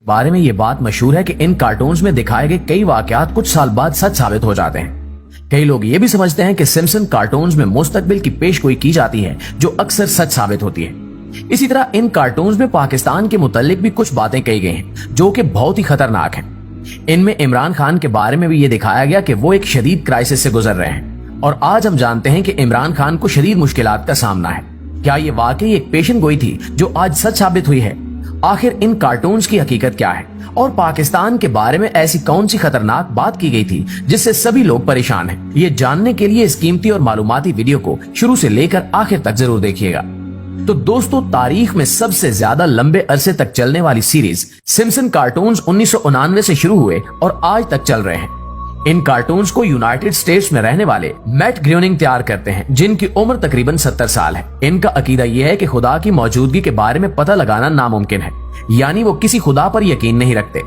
बारे में ये बात मशहूर है कि इन कार्टून्स में दिखाए गए कई वाकयात कुछ साल बाद सच साबित हो जाते हैं। कई लोग ये भी समझते हैं कि सिम्पसन कार्टून्स में मुस्तकबिल की पेशगोई की जाती है जो अक्सर सच साबित होती है। इसी तरह इन कार्टून्स में पाकिस्तान के मुतालिक भी कुछ बातें कही गई हैं जो कि बहुत ही खतरनाक हैं। इनमें इमरान खान के बारे में भी ये दिखाया गया कि वो एक शदीद क्राइसिस से गुजर रहे हैं और आज हम जानते हैं कि इमरान खान को शदीद मुश्किलात का सामना है। क्या ये वाकई एक पेशन गोई थी जो आज सच साबित हुई है? आखिर इन कार्टून्स की हकीकत क्या है और पाकिस्तान के बारे में ऐसी कौन सी खतरनाक बात की गई थी जिससे सभी लोग परेशान हैं? ये जानने के लिए इस कीमती और मालूमाती वीडियो को शुरू से लेकर आखिर तक जरूर देखिएगा। तो दोस्तों, तारीख में सबसे ज्यादा लंबे अरसे तक चलने वाली सीरीज सिम्पसन कार्टून्स 1999 से शुरू हुए और आज तक चल रहे हैं। इन कार्टून्स को यूनाइटेड स्टेट्स में रहने वाले मैट ग्रोनिंग तैयार करते हैं, जिनकी उम्र तकरीबन 70 साल है। इनका अकीदा यह है कि खुदा की मौजूदगी के बारे में पता लगाना नामुमकिन है, यानी वो किसी खुदा पर यकीन नहीं रखते।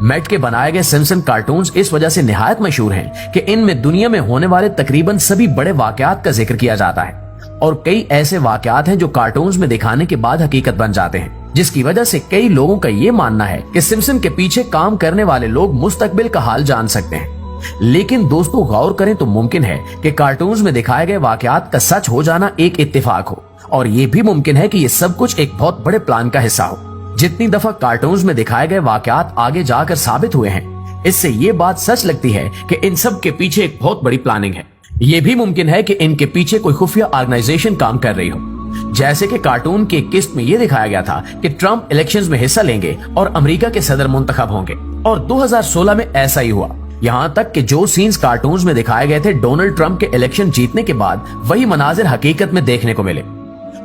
मैट के बनाए गए सिम्पसन कार्टून्स इस वजह से निहायत मशहूर हैं कि इनमें दुनिया में होने वाले तकरीबन सभी बड़े वाकयात का जिक्र किया जाता है और कई ऐसे वाकयात हैं जो कार्टून्स में दिखाने के बाद हकीकत बन जाते हैं, जिसकी वजह से कई लोगों का ये मानना है कि सिम्पसन के पीछे काम करने वाले लोग मुस्तकबिल का हाल जान सकते हैं। लेकिन दोस्तों, गौर करें तो मुमकिन है कि कार्टून्स में दिखाए गए वाकयात का सच हो जाना एक इत्तेफाक हो और ये भी मुमकिन है कि ये सब कुछ एक बहुत बड़े प्लान का हिस्सा हो। जितनी दफा कार्टून्स में दिखाए गए वाकयात आगे जाकर साबित हुए हैं, इससे ये बात सच लगती है कि इन सब के पीछे एक बहुत बड़ी प्लानिंग है। ये भी मुमकिन है कि इनके पीछे कोई खुफिया ऑर्गेनाइजेशन काम कर रही हो। जैसे कि कार्टून के एक किस्त में ये दिखाया गया था कि ट्रंप इलेक्शंस में हिस्सा लेंगे और अमेरिका के सदर मुंतखब होंगे और 2016 में ऐसा ही हुआ। यहाँ तक कि जो सीन्स कार्टून्स में दिखाए गए थे डोनाल्ड ट्रंप के इलेक्शन जीतने के बाद, वही मनाजिर हकीकत में देखने को मिले।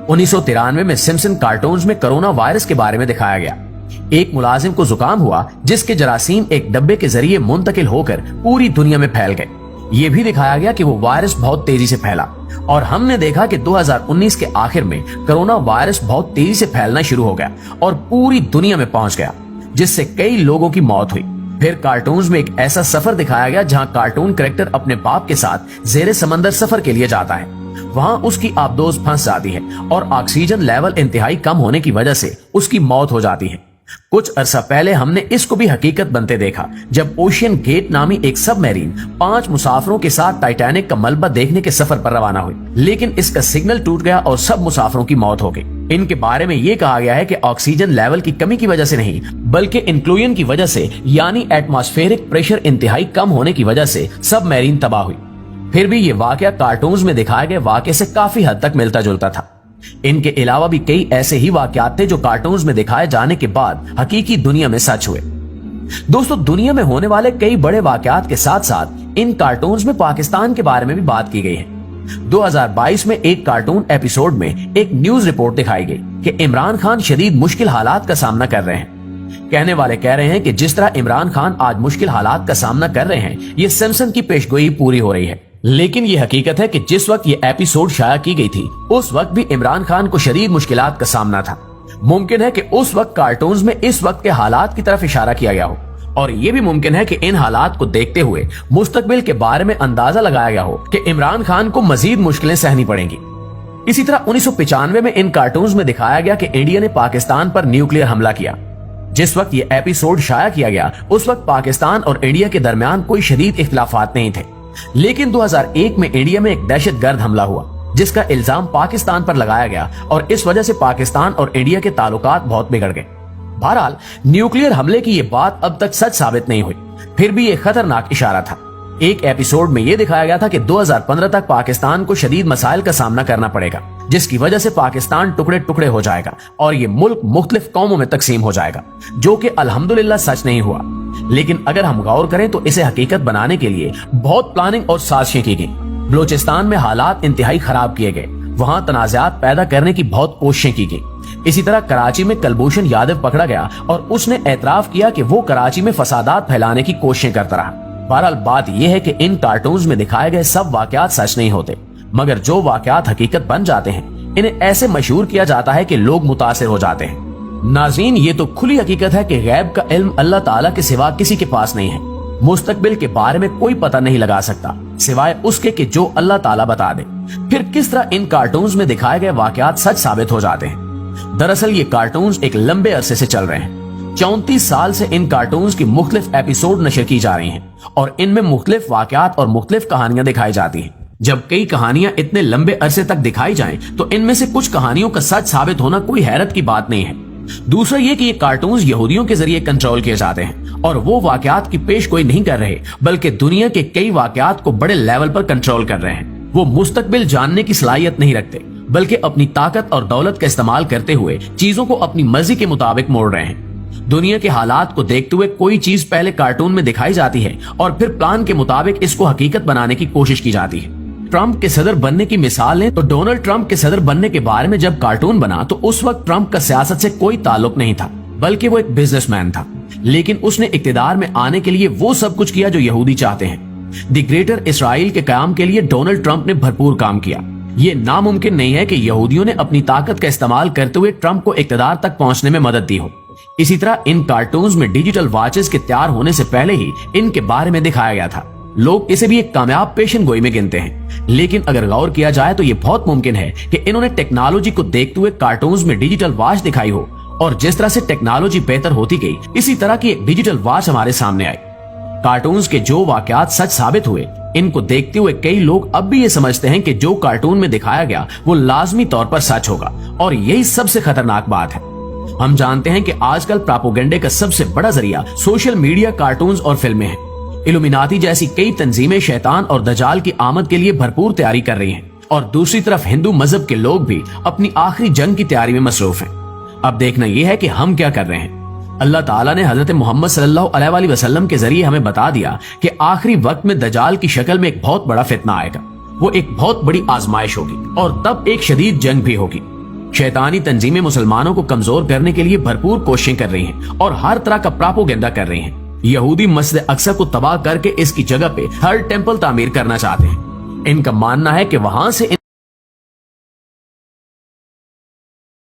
1993 में सिम्पसन कार्टून्स में कोरोना वायरस के बारे में दिखाया गया। एक मुलाजिम को जुकाम हुआ जिसके जरासीम एक डब्बे के जरिए मुंतकिल होकर पूरी दुनिया में फैल गए। ये भी दिखाया गया कि वो वायरस बहुत तेजी से फैला और हमने देखा कि 2019 के आखिर में कोरोना वायरस बहुत तेजी से फैलना शुरू हो गया और पूरी दुनिया में पहुंच गया, जिससे कई लोगों की मौत हुई। फिर कार्टून्स में एक ऐसा सफर दिखाया गया जहां कार्टून कैरेक्टर अपने बाप के साथ जेरे समंदर सफर के लिए जाता है। वहां उसकी आबदोज फंस जाती है और ऑक्सीजन लेवल इंतहाई कम होने की वजह से उसकी मौत हो जाती है। कुछ अरसा पहले हमने इसको भी हकीकत बनते देखा जब ओशियन गेट नामी एक सबमरीन 5 मुसाफिरों के साथ टाइटैनिक का मलबा देखने के सफर पर रवाना हुई, लेकिन इसका सिग्नल टूट गया और सब मुसाफिरों की मौत हो गई। इनके बारे में ये कहा गया है कि ऑक्सीजन लेवल की कमी की वजह से नहीं, बल्कि इंक्लूजन की वजह से, यानी एटमॉस्फेरिक प्रेशर इंतहाई कम होने की वजह से सबमरीन तबाह हुई। फिर भी ये वाकया कार्टून्स में दिखाए गए वाकये से काफी हद तक मिलता जुलता था। इनके अलावा भी कई ऐसे ही वाकयात थे जो कार्टून्स में दिखाए जाने के बाद हकीकी दुनिया में सच हुए। दोस्तों, दुनिया में होने वाले कई बड़े वाकयात के साथ साथ इन कार्टून्स में पाकिस्तान के बारे में भी बात की गई है। 2022 में एक कार्टून एपिसोड में एक न्यूज रिपोर्ट दिखाई गई कि इमरान खान शदीद मुश्किल हालात का सामना कर रहे हैं। कहने वाले कह रहे हैं कि जिस तरह इमरान खान आज मुश्किल हालात का सामना कर रहे हैं, ये सिम्पसन की पेशगोई पूरी हो रही है। लेकिन ये हकीकत है कि जिस वक्त ये एपिसोड शाया की गई थी, उस वक्त भी इमरान खान को शदीद मुश्किलात का सामना था। मुमकिन है कि उस वक्त कार्टून्स में इस वक्त के हालात की तरफ इशारा किया गया हो और ये भी मुमकिन है कि इन हालात को देखते हुए मुस्तकबिल के बारे में अंदाजा लगाया गया हो कि इमरान खान को मजीद मुश्किलें सहनी पड़ेंगी। इसी तरह 1995 में इन कार्टून्स में दिखाया गया कि इंडिया ने पाकिस्तान पर न्यूक्लियर हमला किया। जिस वक्त ये एपिसोड शाया किया गया, उस वक्त पाकिस्तान और इंडिया के दरमियान कोई शदीद इख्तिलाफात नहीं थे, लेकिन 2001 में इंडिया में एक दहशतगर्द हमला हुआ जिसका इल्जाम पाकिस्तान पर लगाया गया और इस वजह से पाकिस्तान और इंडिया के ताल्लुकात बहुत बिगड़ गए। बहरहाल, न्यूक्लियर हमले की ये बात अब तक सच साबित नहीं हुई, फिर भी ये खतरनाक इशारा था। एक एपिसोड में ये दिखाया गया था कि 2015 तक पाकिस्तान को शदीद मसाइल का सामना करना पड़ेगा, जिसकी वजह से पाकिस्तान टुकड़े टुकड़े हो जाएगा और ये मुल्क मुख्तलिफ कौमों में तकसीम हो जाएगा, जो कि अल्हम्दुलिल्लाह सच नहीं हुआ। लेकिन अगर हम गौर करें तो इसे हकीकत बनाने के लिए बहुत प्लानिंग और साजिशें की गई। बलोचिस्तान में हालात इंतहाई खराब किए गए, वहां तनाज़ात पैदा करने की बहुत कोशिशें की गई। इसी तरह कराची में कुलभूषण यादव पकड़ा गया और उसने एतराफ किया कि वो कराची में फसादात फैलाने की कोशिशें करता रहा। बहरहाल, बात यह है कि इन कार्टून्स में दिखाए गए सब वाकयात सच नहीं होते, मगर जो वाकयात हकीकत बन जाते हैं, इन्हें ऐसे मशहूर किया जाता है कि लोग मुतासिर हो जाते हैं। नाज़रीन, ये तो खुली हकीकत है कि गैब का इल्म अल्लाह ताला के सिवा किसी के पास नहीं है। मुस्तकबिल के बारे में कोई पता नहीं लगा सकता सिवाय उसके कि जो अल्लाह ताला बता दे। फिर किस तरह इन कार्टून्स में दिखाए गए वाकयात सच साबित हो जाते हैं? दरअसल ये कार्टून्स एक लंबे अरसे से चल रहे हैं। 34 साल से इन कार्टून्स की मुख्तलिफ एपिसोड नशर की जा रही हैं और इनमें मुख्तलिफ वाकयात और मुख्तलिफ कहानियां दिखाई जाती हैं। जब कई कहानियां इतने लंबे अरसे तक दिखाई जाएं, तो इनमें से कुछ कहानियों का सच साबित होना कोई हैरत की बात नहीं है। दूसरा ये कि ये कार्टून्स यहूदियों के जरिए कंट्रोल किए जाते हैं और वो वाकयात की पेशगोई नहीं कर रहे, बल्कि दुनिया के कई वाकयात को बड़े लेवल पर कंट्रोल कर रहे हैं। वो मुस्तकबिल जानने की सलाहियत नहीं रखते, बल्कि अपनी ताकत और दौलत का इस्तेमाल करते हुए चीजों को अपनी मर्जी के मुताबिक मोड़ रहे हैं। दुनिया के हालात को देखते हुए कोई चीज पहले कार्टून में दिखाई जाती है और फिर प्लान के मुताबिक इसको हकीकत बनाने की कोशिश की जाती है। ट्रंप के सदर बनने की मिसाल लें तो डोनाल्ड ट्रंप के सदर बनने के बारे में जब कार्टून बना तो उस वक्त ट्रंप का सियासत से कोई ताल्लुक नहीं था, बल्कि वो एक बिजनेसमैन था। लेकिन उसने इक्तिदार में आने के लिए वो सब कुछ किया जो यहूदी चाहते हैं। द ग्रेटर इसराइल के कायम के लिए डोनाल्ड ट्रंप ने भरपूर काम किया। ये नामुमकिन नहीं है कि यहूदियों ने अपनी ताकत का इस्तेमाल करते हुए ट्रंप को इक्तिदार तक पहुंचने में मदद दी हो। इसी तरह इन कार्टून्स में डिजिटल वॉचेस के तैयार होने से पहले ही इनके बारे में दिखाया गया था। लोग इसे भी एक कामयाब पेशन गोई में गिनते हैं, लेकिन अगर गौर किया जाए तो ये बहुत मुमकिन है कि इन्होंने टेक्नोलॉजी को देखते हुए कार्टून्स में डिजिटल वॉच दिखाई हो और जिस तरह से टेक्नोलॉजी बेहतर होती गई, इसी तरह की एक डिजिटल वॉच हमारे सामने आई। कार्टून्स के जो वाकयात सच साबित हुए, इनको देखते हुए कई लोग अब भी ये समझते हैं कि जो कार्टून में दिखाया गया वो लाजमी तौर पर सच होगा, और यही सबसे खतरनाक बात है। हम जानते हैं कि आजकल प्रोपेगेंडे का सबसे बड़ा जरिया सोशल मीडिया, कार्टून्स और फिल्में हैं। इल्यूमिनाती जैसी कई तंजीमें शैतान और दजाल की आमद के लिए भरपूर तैयारी कर रही हैं, और दूसरी तरफ हिंदू मजहब के लोग भी अपनी आखिरी जंग की तैयारी में मसरूफ हैं। अब देखना यह है कि हम क्या कर रहे हैं। अल्लाह ताला ने हजरत मोहम्मद सल्लल्लाहु अलैहि वसल्लम के जरिए हमें बता दिया कि आखिरी वक्त में दजाल की शक्ल में एक बहुत बड़ा फितना आएगा। वो एक बहुत बड़ी आजमाइश होगी और तब एक शदीद जंग भी होगी। शैतानी तंजीमें मुसलमानों को कमजोर करने के लिए भरपूर कोशिशें कर रही हैं और हर तरह का प्रोपेगेंडा कर रही हैं। यहूदी मस्जिद अक्सा को तबाह करके इसकी जगह पे हर टेंपल तामीर करना चाहते हैं। इनका मानना है कि वहां से